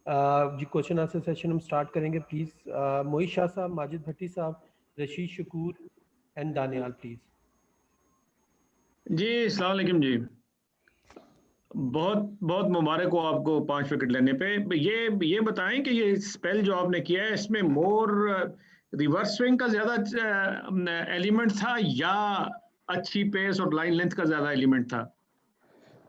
जी question answer session हम start करेंगे please. मोहित शाह साहब, माजिद भट्टी साहब, रशीद शकूर एंड दानियाल प्लीज़। जी अस्सलाम वालेकुम जी। बहुत बहुत मुबारक हो आपको 5 विकेट लेने पे। ये बताएं कि ये स्पेल जो आपने किया है इसमें मोर रिवर्स स्विंग का ज़्यादा एलिमेंट था या अच्छी पेस और लाइन लेंथ का ज़्यादा एलिमेंट था?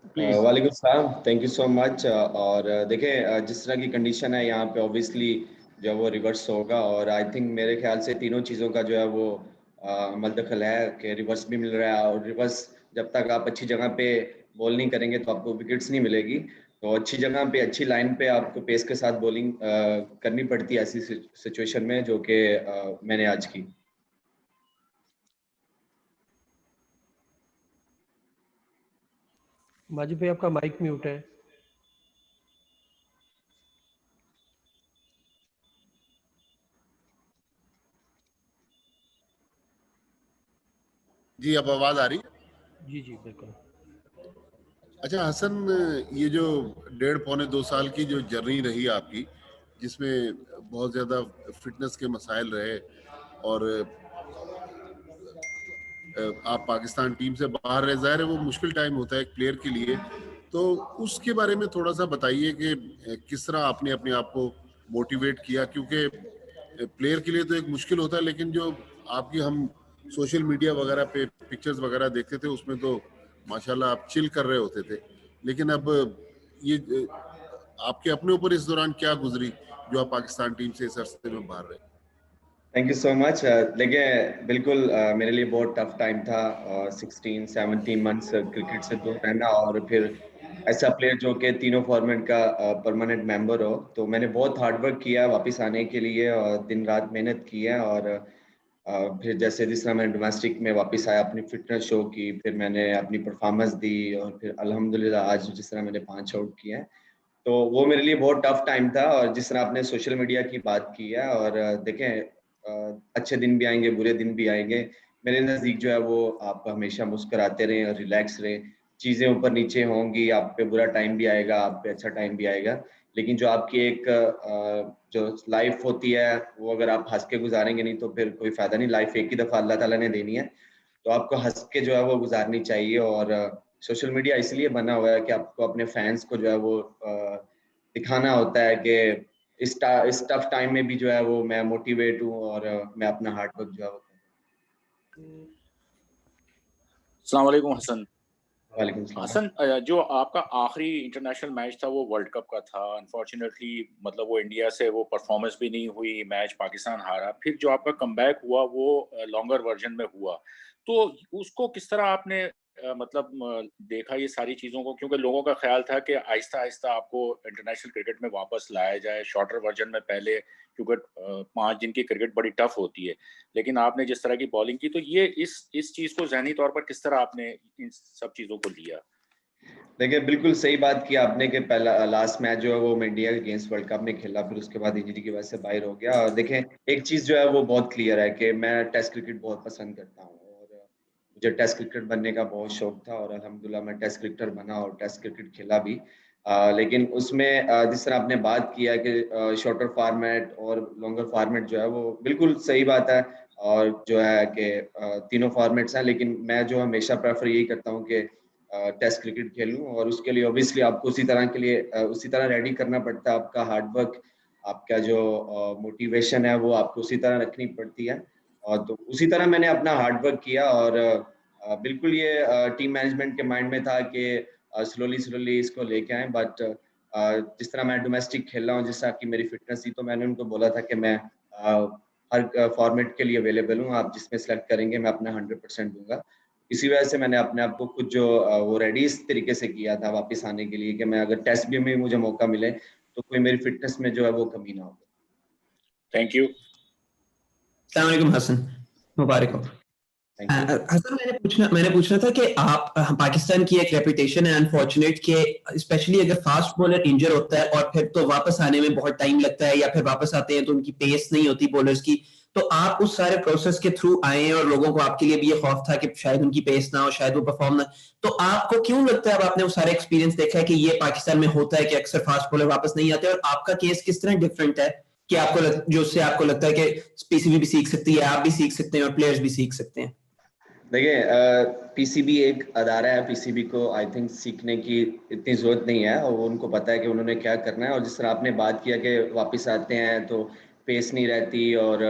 प्लीज़। वालेकुम सलाम, थैंक यू सो मच। और देखें, जिस तरह की कंडीशन है यहाँ पे ऑब्वियसली जो है वो रिवर्स होगा, और आई थिंक मेरे ख्याल से तीनों चीज़ों का जो है वो अमल दखल है कि रिवर्स भी मिल रहा है, और रिवर्स जब तक आप अच्छी जगह पे बॉल नहीं करेंगे तो आपको विकेट्स नहीं मिलेगी। तो अच्छी जगह पे अच्छी लाइन पे आपको पेस के साथ बॉलिंग करनी पड़ती है ऐसी सिचुएशन में, जो कि मैंने आज की। माजिद भाई आपका माइक म्यूट है। जी अब आवाज आ रही है? जी जी बिल्कुल। अच्छा हसन, ये जो 1.5-2 साल की जो जर्नी रही आपकी, जिसमें बहुत ज्यादा फिटनेस के मसाइल रहे और आप पाकिस्तान टीम से बाहर रहे, जाहिर है वो मुश्किल टाइम होता है एक प्लेयर के लिए, तो उसके बारे में थोड़ा सा बताइए कि किस तरह आपने अपने आप को मोटिवेट किया, क्योंकि प्लेयर के लिए तो एक मुश्किल होता है, लेकिन जो आपकी हम सोशल मीडिया वगैरह पे पिक्चर्स वगैरह देखते थे उसमें तो माशाल्लाह आप चिल कर रहे होते थे, लेकिन अब ये आपके अपने ऊपर इस दौरान क्या गुजरी जो आप पाकिस्तान टीम से इस अरसे में बाहर रहे? Thank you so much. देखिए बिल्कुल मेरे लिए बहुत टफ टाइम था, 16-17 मंथ्स क्रिकेट से दूर रहना, और फिर ऐसा प्लेयर जो कि तीनों फॉर्मेट का परमानेंट मेंबर हो। तो मैंने बहुत हार्ड वर्क किया वापस आने के लिए, और दिन रात मेहनत की है, और फिर जैसे जिस तरह मैंने डोमेस्टिक में वापस आया, अपनी फिटनेस शो की, फिर मैंने अपनी परफॉर्मेंस दी, और फिर अल्हम्दुलिल्लाह आज जिस तरह मैंने 5 आउट किए हैं, तो वो मेरे लिए बहुत टफ टाइम था। और जिस तरह आपने सोशल मीडिया की बात की है, और देखें अच्छे दिन भी आएंगे, बुरे दिन भी आएंगे। मेरे नज़दीक जो है वो आप हमेशा मुस्कुराते रहें और रिलैक्स रहें। चीज़ें ऊपर नीचे होंगी, आप पे बुरा टाइम भी आएगा, आप पे अच्छा टाइम भी आएगा, लेकिन जो आपकी एक जो लाइफ होती है वो अगर आप हंस के गुजारेंगे नहीं तो फिर कोई फायदा नहीं। लाइफ एक ही दफ़ा अल्लाह ताला ने देनी है, तो आपको हंस के जो है वो गुजारनी चाहिए। और सोशल मीडिया इसलिए बना हुआ है कि आपको अपने फैंस को जो है वो दिखाना होता है कि इस टफ टाइम में भी जो है वो मैं मोटिवेट हूँ, और मैं अपना हार्ड वर्क जो है वो कर रहा हूँ। अस्सलाम वालेकुम हसन। वालेकुम सलाम। हसन, जो आपका आखिरी इंटरनेशनल मैच था वो वर्ल्ड कप का था। अनफॉर्चुनेटली मतलब वो इंडिया से वो परफॉर्मेंस भी नहीं हुई, मैच पाकिस्तान हारा। फिर जो आपका कमबैक हुआ वो लॉन्गर वर्जन में हुआ, तो उसको किस तरह आपने देखा ये सारी चीज़ों को? क्योंकि लोगों का ख्याल था कि आहिस्ता आहिस्ता आपको इंटरनेशनल क्रिकेट में वापस लाया जाए शॉर्टर वर्जन में पहले, क्योंकि 5 दिन की क्रिकेट बड़ी टफ होती है, लेकिन आपने जिस तरह की बॉलिंग की, तो ये इस चीज़ को ज़हनी तौर पर किस तरह आपने इन सब चीज़ों को लिया? देखिए बिल्कुल सही बात की आपने कि पहला लास्ट मैच जो है वो मैं इंडिया के अगेंस्ट वर्ल्ड कप में खेला, फिर उसके बाद इंजरी की वजह से बाहर हो गया। और देखें एक चीज़ जो है वो बहुत क्लियर है कि मैं टेस्ट क्रिकेट बहुत पसंद करता हूँ, और मुझे टेस्ट क्रिकेट बनने का बहुत शौक था, और अल्हम्दुलिल्लाह मैं टेस्ट क्रिकेटर बना और टेस्ट क्रिकेट खेला भी। लेकिन उसमें जिस तरह आपने बात किया कि शॉर्टर फॉर्मेट और लॉन्गर फॉर्मेट जो है वो बिल्कुल सही बात है, और जो है कि तीनों फॉर्मेट्स हैं, लेकिन मैं जो हमेशा प्रेफर यही करता हूँ कि टेस्ट क्रिकेट खेलूं, और उसके लिए ऑब्वियसली आपको उसी तरह के लिए उसी तरह रेडी करना पड़ता है। आपका हार्ड वर्क, आपका जो मोटिवेशन है वो आपको उसी तरह रखनी पड़ती है, और तो उसी तरह मैंने अपना हार्ड वर्क किया। और बिल्कुल ये टीम मैनेजमेंट के माइंड में था कि स्लोली स्लोली इसको लेके आए, बट जिस तरह मैं डोमेस्टिक खेल रहा हूँ, जिस तरह की मेरी फिटनेस थी, तो मैंने उनको बोला था कि मैं हर फॉर्मेट के लिए अवेलेबल हूँ, आप जिसमें सेलेक्ट करेंगे मैं अपना 100% दूंगा। इसी वजह से मैंने अपने आप को खुद जो वो रेडी इस तरीके से किया था वापस आने के लिए कि मैं अगर टेस्ट भी में मुझे मौका मिले तो कोई मेरी फिटनेस में जो है वो कमी ना हो। Thank you. अस्सलाम वालेकुम हसन, मुबारक हो। हसन, मैंने पूछना था कि आप पाकिस्तान की एक रेपुटेशन है अनफॉर्चुनेट के, स्पेशली अगर फास्ट बॉलर इंजर होता है और फिर तो वापस आने में बहुत टाइम लगता है, या फिर वापस आते हैं तो उनकी पेस नहीं होती बॉलर्स की, तो आप उस सारे प्रोसेस के थ्रू आए और लोगों को आपके लिए भी ये खौफ था कि शायद उनकी पेस ना हो, शायद वो परफॉर्म ना, तो आपको क्यों लगता है, अब आपने वो सारे एक्सपीरियंस देखा है कि ये पाकिस्तान में होता है कि अक्सर फास्ट बॉलर वापस नहीं आते, और आपका केस किस तरह डिफरेंट है कि जो उससे आपको लगता है कि पीसीबी भी सीख सकती है, आप भी सीख सकते हैं और प्लेयर्स भी सीख सकते हैं? देखिए, पीसीबी एक अदारा है, पीसीबी को आई थिंक सीखने की इतनी ज़रूरत नहीं है, और उनको पता है कि उन्होंने क्या करना है। और जिस तरह आपने बात किया कि वापस आते हैं तो पेस नहीं रहती और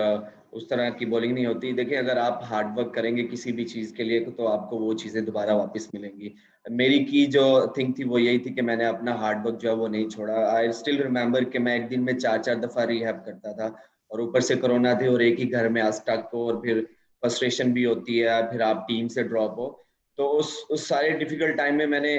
उस तरह की बॉलिंग नहीं होती। देखिए, अगर आप हार्ड वर्क करेंगे किसी भी चीज़ के लिए तो आपको वो चीज़ें दोबारा वापस मिलेंगी। मेरी की जो थिंक थी वो यही थी कि मैंने अपना हार्ड वर्क जो है वो नहीं छोड़ा। आई स्टिल रिमेंबर कि मैं एक दिन में 4-4 दफ़ा रिहैब करता था, और ऊपर से कोरोना थी और एक ही घर में स्टक हो, और फिर फ्रस्ट्रेशन भी होती है, फिर आप टीम से ड्रॉप हो। तो उस सारे डिफिकल्ट टाइम में मैंने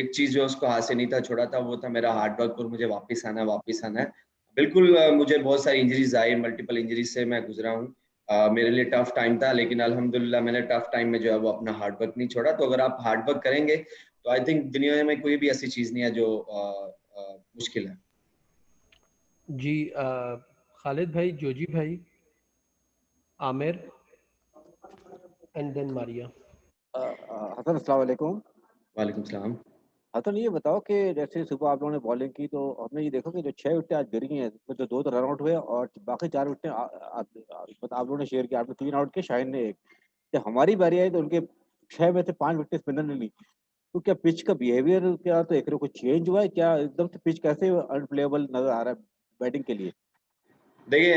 एक चीज़ जो उसको हाथ से नहीं था छोड़ा था, वो था मेरा हार्ड वर्क, और मुझे वापस आना है। बिल्कुल, मुझे बहुत सारी इंजरीज आई, मल्टीपल इंजरीज से मैं गुजरा हूँ। मेरे लिए टफ टाइम था, लेकिन अल्हम्दुलिल्लाह मैंने टफ टाइम में जो है वो अपना हार्ड वर्क नहीं छोड़ा। तो अगर आप हार्ड वर्क करेंगे तो आई थिंक दुनिया में कोई भी ऐसी चीज़ नहीं है जो मुश्किल है। जी, खालिद भाई, जोजी भाई, आमिर एंड देन मारिया। हसन, अस्सलाम वालेकुम। वालेकुम सलाम। हसन, ये बताओ कि जैसे सुबह आप लोगों ने बॉलिंग की तो हमने ये देखा कि जो 6 विकेटें आज गिरी हैं, तो जो 2 तो रन आउट हुए और बाकी 4 विकेटें मतलब आप लोगों ने शेयर किया। आपने 3 आउट किए, शाहीन ने 1। जब हमारी बारी आई तो उनके 6 में से 5 विकेटें स्पिनर ने ली। तो क्या पिच का बिहेवियर क्या तो एक कुछ चेंज हुआ है क्या? एकदम से पिच कैसे अनप्लेएबल नजर आ रहा है बैटिंग के लिए? देखिए,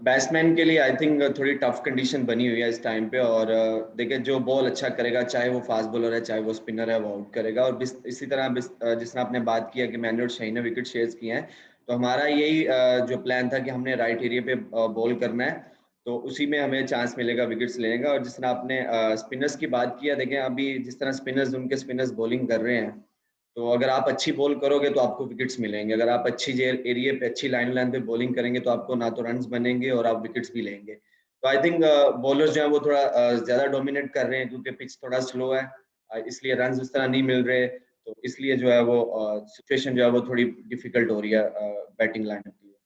बैट्समैन के लिए आई थिंक थोड़ी टफ कंडीशन बनी हुई है इस टाइम पे। और देखिए, जो बॉल अच्छा करेगा, चाहे वो फास्ट बॉलर है चाहे वो स्पिनर है, वो आउट करेगा। और इसी तरह जिस तरह आपने बात किया कि मैंने और शाहीन ने विकेट शेयर्स किए हैं, तो हमारा यही जो प्लान था कि हमने राइट एरिया पे बॉल करना है, तो उसी में हमें चांस मिलेगा विकेट्स लेने का। और जिस तरह आपने स्पिनर्स की बात किया, देखें अभी जिस तरह उनके स्पिनर्स बॉलिंग कर रहे हैं, तो अगर आप अच्छी बॉल करोगे तो आपको विकेट्स मिलेंगे। अगर आप अच्छी एरिया पे, अच्छी लाइन पे बॉलिंग करेंगे तो आपको ना तो रन्स बनेंगे और आप विकेट्स भी लेंगे। तो आई थिंक बॉलर्स जो है वो थोड़ा ज्यादा डोमिनेट कर रहे हैं, क्योंकि पिच थोड़ा स्लो है, इसलिए रन्स उस तरह नहीं मिल रहे। तो इसलिए जो है वो सिचुएशन जो है वो थोड़ी डिफिकल्ट हो रही है बैटिंग लाइनअप के लिए।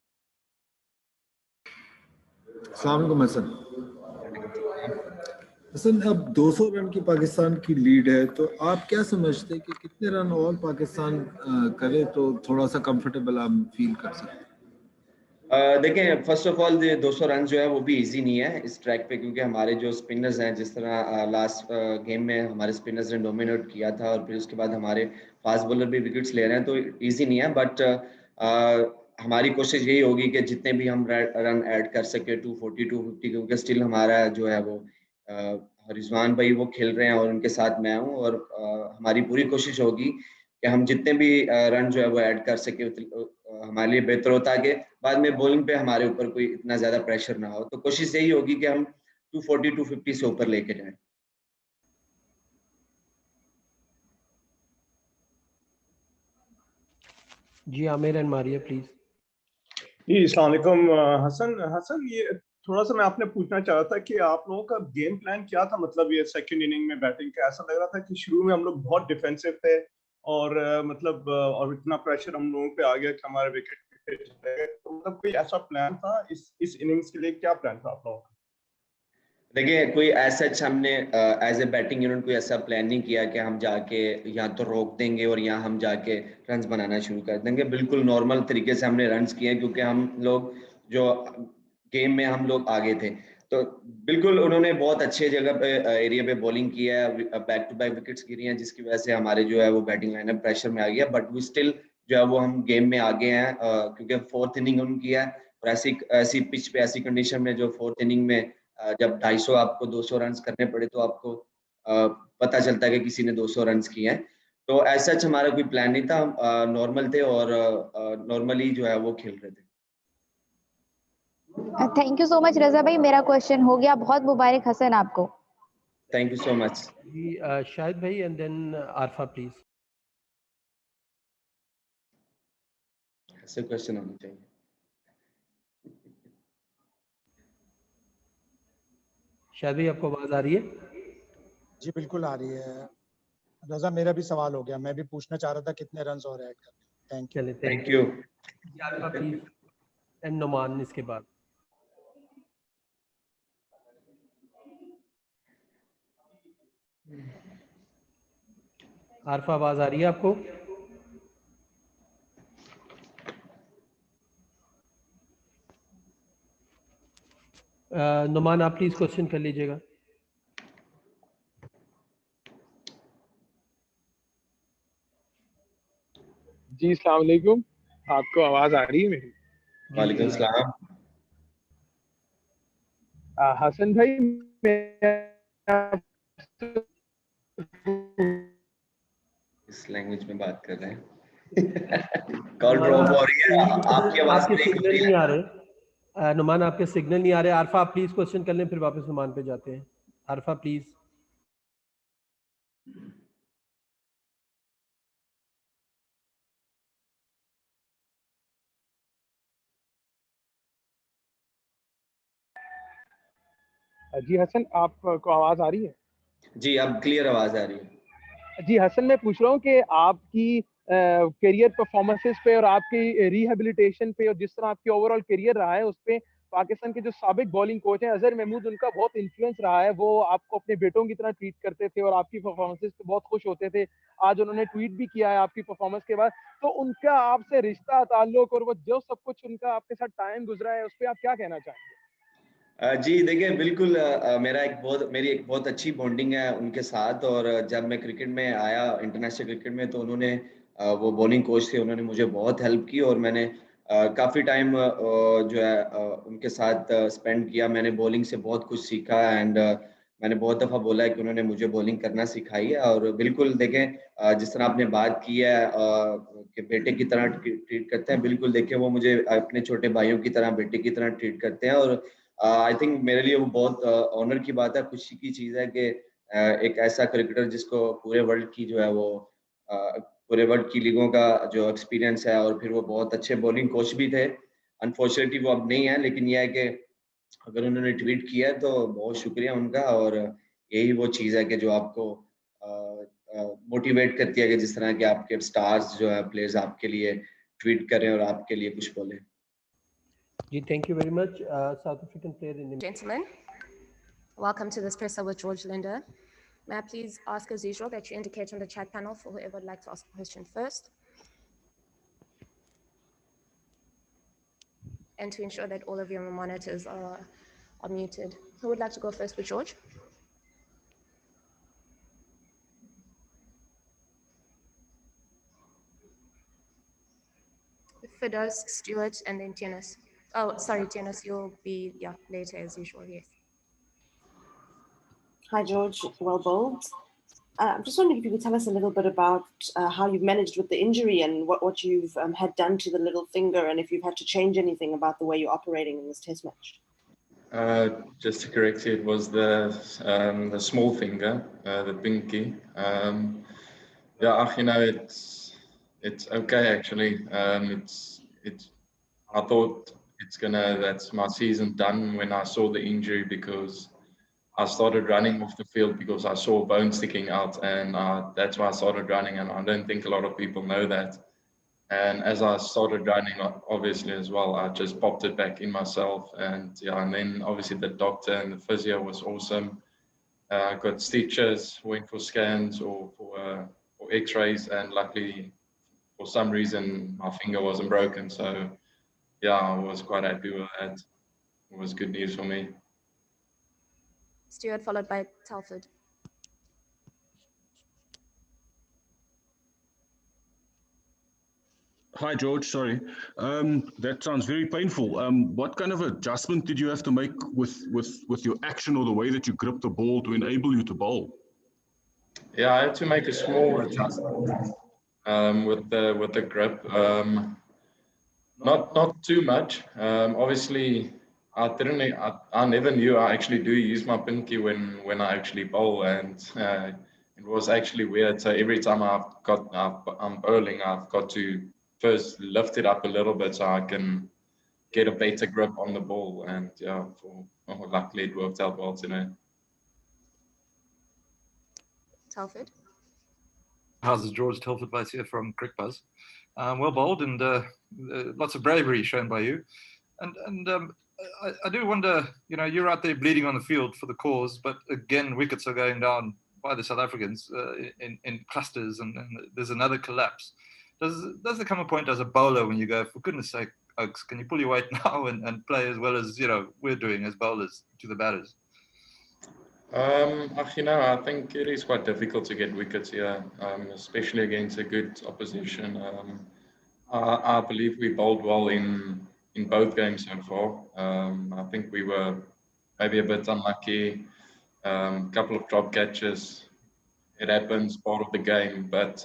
अस्सलाम वालेकुम हसन। हसन, अब 200 रन की पाकिस्तान की लीड है, तो आप क्या समझते हैं कि कितने रन और पाकिस्तान करे तो थोड़ा सा कंफर्टेबल हम फील कर सकते हैं? देखें, फर्स्ट ऑफ ऑल 200 रन जो है वो भी इजी नहीं है इस ट्रैक पे, क्योंकि हमारे जो स्पिनर्स हैं, जिस तरह लास्ट गेम में हमारे स्पिनर्स ने डोमिनेट किया था, और फिर उसके बाद हमारे फास्ट बॉलर भी विकेट्स ले रहे हैं, तो इजी नहीं है। बट हमारी कोशिश यही होगी कि जितने भी हम रन ऐड कर सके, 240 250, क्योंकि स्टिल हमारा जो है वो रिजवान भाई वो खेल रहे हैं और उनके साथ मैं हूँ। और हमारी पूरी कोशिश होगी कि हम जितने भी रन जो है वो ऐड कर सके, हमारे लिए बेहतर होता है कि बाद में बॉलिंग पे हमारे ऊपर कोई इतना ज्यादा प्रेशर ना हो। तो कोशिश यही होगी कि हम 240 250 से ऊपर लेके जाएं। जी, आमिर एंड मारिया प्लीज। जी, अस्सलाम वालेकुम। हसन, ये थोड़ा सा मैं आपने पूछना चाह रहा था कि आप लोगों का गेम प्लान क्या था, मतलब ये सेकंड इनिंग में बैटिंग का। ऐसा लग रहा था कि शुरू में हम लोग बहुत डिफेंसिव थे और और इतना प्रेशर हम लोगों पे आ गया कि हमारे विकेट चले गए। तो मतलब कोई ऐसा प्लान था इस इनिंग्स के लिए? क्या प्लान था आप लोगों का? देखिए, कोई ऐसा हमने एज ए बैटिंग यूनिट कोई ऐसा प्लान नहीं किया कि हम जाके या तो रोक देंगे और या हम जाके रन्स बनाना शुरू कर देंगे। बिल्कुल नॉर्मल तरीके से हमने रन्स किए, क्योंकि हम लोग जो गेम में हम लोग आगे थे। तो बिल्कुल उन्होंने बहुत अच्छे जगह पे एरिया पे बॉलिंग किया है, बैक टू बैक विकेट्स गिरी हैं, जिसकी वजह से हमारे जो है वो बैटिंग लाइनअप प्रेशर में आ गया। बट वी स्टिल जो है वो हम गेम में आगे हैं, क्योंकि फोर्थ इनिंग उनकी है। और ऐसी पिच पे, ऐसी कंडीशन में जो फोर्थ इनिंग में जब 250 आपको 200 रन करने पड़े, तो आपको पता चलता है कि किसी ने 200 रन किए हैं। तो ऐसा हमारा कोई प्लान नहीं था, हम नॉर्मल थे और नॉर्मली जो है वो खेल रहे थे। Thank you so much Raza भाई, मेरा क्वेश्चन हो गया। बहुत मुबारक हसन आपको। Thank you so much. जी, शाहिद भाई एंड देन आरफा प्लीज। ऐसे क्वेश्चन होने चाहिए। शाहिद भाई, आपको आवाज आ रही है? जी बिल्कुल आ रही है। रजा, मेरा भी सवाल हो गया। मैं भी पूछना चाह रहा था कितने रन और ऐड करने। Thank you. चले, thank you. Arfa please and Numan इसके बाद। आरफा आवाज आ रही है आपको? नुमान आप प्लीज क्वेश्चन कर लीजिएगा। जी अस्सलाम वालेकुम, आपको आवाज आ रही है मेरी? वालेकुम सलाम। हसन भाई, इस लैंग्वेज में बात कर रहे हैं। कॉल ड्रॉप हो रही है, आपकी आवाज आपके ब्रेक हो सिग्नल रही नहीं है। आ रहे। नुमान आपके सिग्नल नहीं आ रहे। आरफा आप प्लीज क्वेश्चन कर लें, फिर वापस नुमान पे जाते हैं। आरफा प्लीज। जी हसन, आपको आवाज आ रही है? जी अब क्लियर आवाज आ रही है। जी हसन, मैं पूछ रहा हूँ कि आपकी करियर परफॉर्मेंसेस पे और आपकी रिहेबिलिटेशन पे और जिस तरह आपकी ओवरऑल करियर रहा है उस पे पाकिस्तान के जो साबिक बॉलिंग कोच हैं अजहर महमूद, उनका बहुत इन्फ्लुएंस रहा है। वो आपको अपने बेटों की तरह ट्रीट करते थे और आपकी परफॉर्मेंसेस पे बहुत खुश होते थे। आज उन्होंने ट्वीट भी किया है आपकी परफॉर्मेंस के बाद। तो उनका आपसे रिश्ता, ताल्लुक और वो जो सब कुछ उनका आपके साथ टाइम गुजरा है, उस पर आप क्या कहना चाहेंगे? जी देखिए बिल्कुल, मेरी एक बहुत अच्छी बॉन्डिंग है उनके साथ। और जब मैं क्रिकेट में आया, इंटरनेशनल क्रिकेट में, तो उन्होंने वो बॉलिंग कोच थे, उन्होंने मुझे बहुत हेल्प की। और मैंने काफ़ी टाइम जो है उनके साथ स्पेंड किया। मैंने बॉलिंग से बहुत कुछ सीखा। एंड मैंने बहुत दफ़ा बोला है कि उन्होंने मुझे बॉलिंग करना सिखाई है। और बिल्कुल देखें, जिस तरह आपने बात की है कि बेटे की तरह ट्रीट करते हैं, बिल्कुल देखें वो मुझे अपने छोटे भाइयों की तरह, बेटे की तरह ट्रीट करते हैं। और आई थिंक मेरे लिए वो बहुत ऑनर की बात है, खुशी की चीज़ है कि एक ऐसा क्रिकेटर जिसको पूरे वर्ल्ड की जो है वो पूरे वर्ल्ड की लीगों का जो एक्सपीरियंस है, और फिर वो बहुत अच्छे बॉलिंग कोच भी थे। अनफॉर्चुनेटली वो अब नहीं है, लेकिन यह है कि अगर उन्होंने ट्वीट किया है तो बहुत शुक्रिया उनका। और यही वो चीज़ है कि जो आपको मोटिवेट करती है कि जिस तरह के आपके स्टार्स जो है, प्लेयर्स आपके लिए ट्वीट करें और आपके लिए कुछ बोलें। जी thank you very much. South African player in Gentlemen, welcome to this presser with George Linder. May I please ask as usual that you indicate on the chat panel for whoever would like to ask a question first. And to ensure that all of your monitors are muted. Who would like to go first with George? Fidos, Stuart, and then Tianis. Oh, sorry, Tianis, you'll be later as usual, yes. Hi, George. Well bowled. I'm just wondering if you could tell us a little bit about how you've managed with the injury and what you've had done to the little finger, and if you've had to change anything about the way you're operating in this test match. Just to correct you, it was the small finger, the pinky. You know, it's okay actually. I thought that's my season done when I saw the injury, because I started running off the field because I saw a bone sticking out, and that's why I started running. And I don't think a lot of people know that. And as I started running, obviously as well, I just popped it back in myself. And and then obviously the doctor and the physio was awesome. I got stitches, went for scans or for X-rays, and luckily, for some reason, my finger wasn't broken. So I was quite happy with that. It was good news for me. Stuart, followed by Telford. Hi, George. Sorry. That sounds very painful. What kind of adjustment did you have to make with your action or the way that you grip the ball to enable you to bowl? Yeah, I had to make a small adjustment with the grip. Not too much. Obviously, I never knew I actually do use my pinky when I actually bowl, and it was actually weird. So every time I'm bowling, I've got to first lift it up a little bit so I can get a better grip on the ball. And luckily it worked out well today. Telford. How's it, George? Telford Vice here from CricBuzz. Well bowled, and lots of bravery shown by you. And I do wonder, you're out there bleeding on the field for the cause, but again, wickets are going down by the South Africans in clusters, and there's another collapse. Does there come a point as a bowler when you go, for goodness sake, Oaks, can you pull your weight now and play as well as we're doing as bowlers to the batters? I think it is quite difficult to get wickets here, especially against a good opposition. I believe we bowled well in both games so far. I think we were maybe a bit unlucky, couple of drop catches. It happens, part of the game, but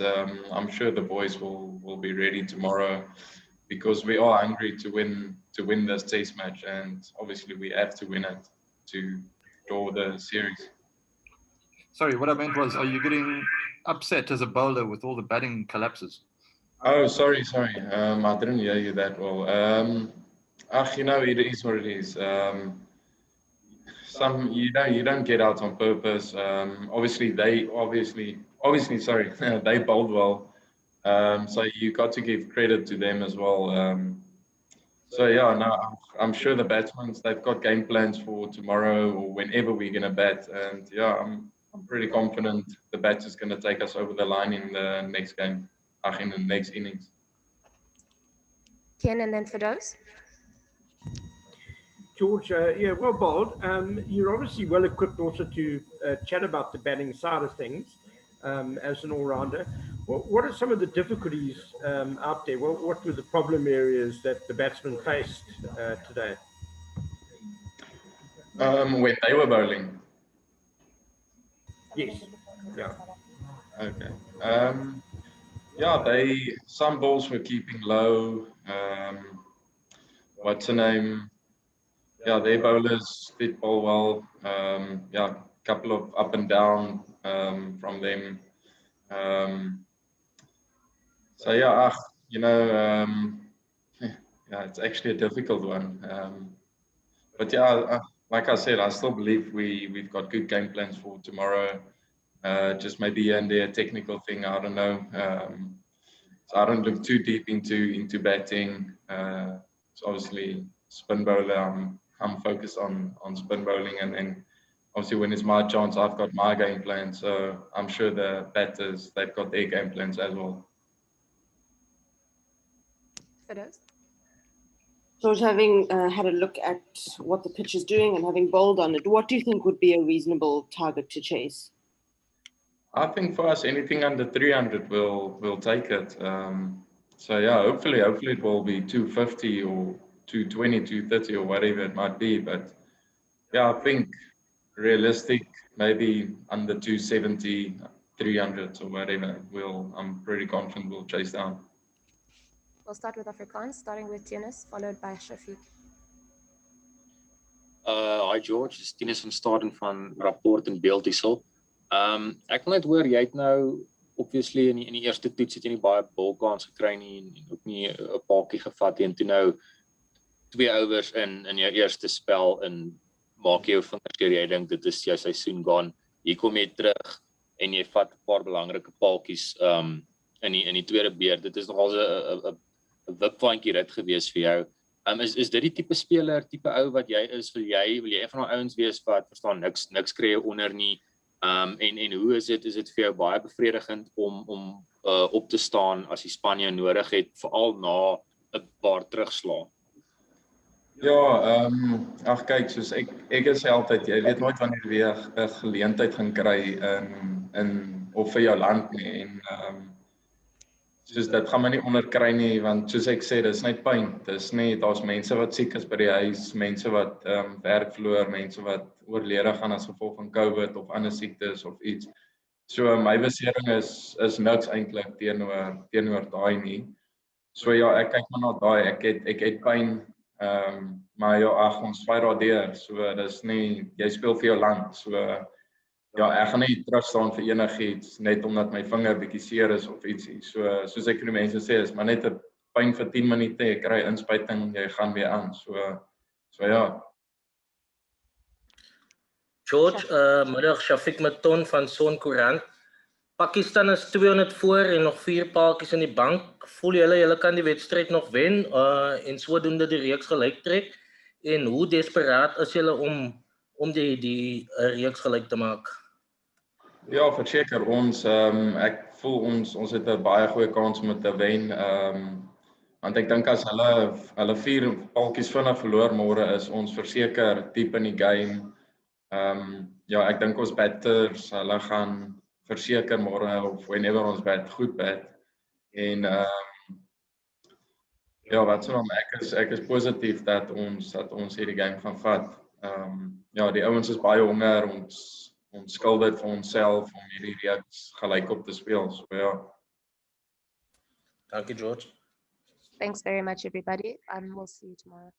I'm sure the boys will be ready tomorrow, because we are hungry to win this test match, and obviously we have to win it to draw the series. Sorry, what I meant was, are you getting upset as a bowler with all the batting collapses? Oh, sorry. I didn't hear you that well. It is what it is. Some you don't get out on purpose. Obviously they bowled well. So you got to give credit to them as well. I'm sure the batsmen, they've got game plans for tomorrow or whenever we're gonna bat, and I'm pretty confident the batter's gonna take us over the line in the next game, in the next innings. Ken, and then Firdaus. George, well bowled. You're obviously well equipped also to chat about the batting side of things as an all-rounder. What are some of the difficulties out there? What were the problem areas that the batsmen faced today? When they were bowling? Yes. Yeah. Okay. Some balls were keeping low. What's the name? Yeah, their bowlers did bowl well. Couple of up and down from them. It's actually a difficult one. Like I said, I still believe we've got good game plans for tomorrow. Just maybe here and there a technical thing, I don't know. So I don't look too deep into batting. So obviously spin bowler, I'm focused on spin bowling, and then obviously when it's my chance, I've got my game plan. So I'm sure the batters, they've got their game plans as well. Firdaus? George, having had a look at what the pitch is doing and having bowled on it, what do you think would be a reasonable target to chase? I think for us, anything under 300, we'll take it. Hopefully it will be 250 or 220, 230 or whatever it might be. But I think realistic, maybe under 270, 300 or whatever. I'm pretty confident we'll chase down. We'll start with Afrikaans, starting with Tinus, followed by Shafiq. Hi George, dis Tinus van Staden van Rapport en Beeld hierso. Ek wil net hoor, jy het nou obviously in die eerste toets het jy nie baie balkans gekry nie en ook nie 'n paadjie gevat nie, en toe nou 2 overs in jou eerste spel en maak jy jou vingers deur, jy dink dit is jou seisoen gaan. Hier kom jy terug en jy vat 'n paar belangrike paadjies in die tweede beurt. Dit is nogal 'n wipwandjie rit gewees vir jou. Is dit die tipe speler, tipe ou wat jy is? Wil jy een van daai ouens wees wat verstaan niks kry onder nie? En hoe is dit vir jou baie bevredigend om op te staan as die span jou nodig het, veral na 'n paar terugslae? Kyk, soos ek is altyd, jy weet nooit wanneer jy weer 'n geleentheid gaan kry in of vir jou land nie, en soos dit gaan my nie onderkry nie, want soos ek sê, dis net pyn. Daar's mense wat siek is by die huis, mense wat werk verloor, mense wat oorlede gaan as gevolg van COVID of ander siektes of iets. So my besering is niks eintlik teenoor daai nie. So ek kyk maar na daai, ek het pyn, maar ons fight daardeur. So dis nie, jy speel vir jou land. So ek gaan nie terug staan vir enigiets net omdat my vinger bietjie seer is of ietsie. So soos ek vir die mense sê, is maar net 'n pyn vir 10 minute, jy kry inspuiting en jy gaan weer aan. So ja. George, middag, Shafiq Maton van Son Koerant. Pakistan is 200 voor en nog 4 paaltjies in die bank. Voel julle kan die wedstryd nog wen en sodoende die reeks gelyk trek? En hoe desperaat is julle om die reeks gelyk te maak? Ja, verseker ons ek voel ons het 'n baie goeie kans om te wen. Want ek dink as hulle 4 paltjies vinnig verloor môre is ons verseker diep in die game. Ja, ek dink ons batters, hulle gaan verseker môre of whenever ons goed bat. En ja, wat sou ek is positief dat ons hierdie game gaan vat. Ja, die ouens is baie honger, ons skuld dit vir onsself om hierdie reeks gelyk op te speel. So ja. Dankie George. Thanks very much, everybody. We'll see you tomorrow.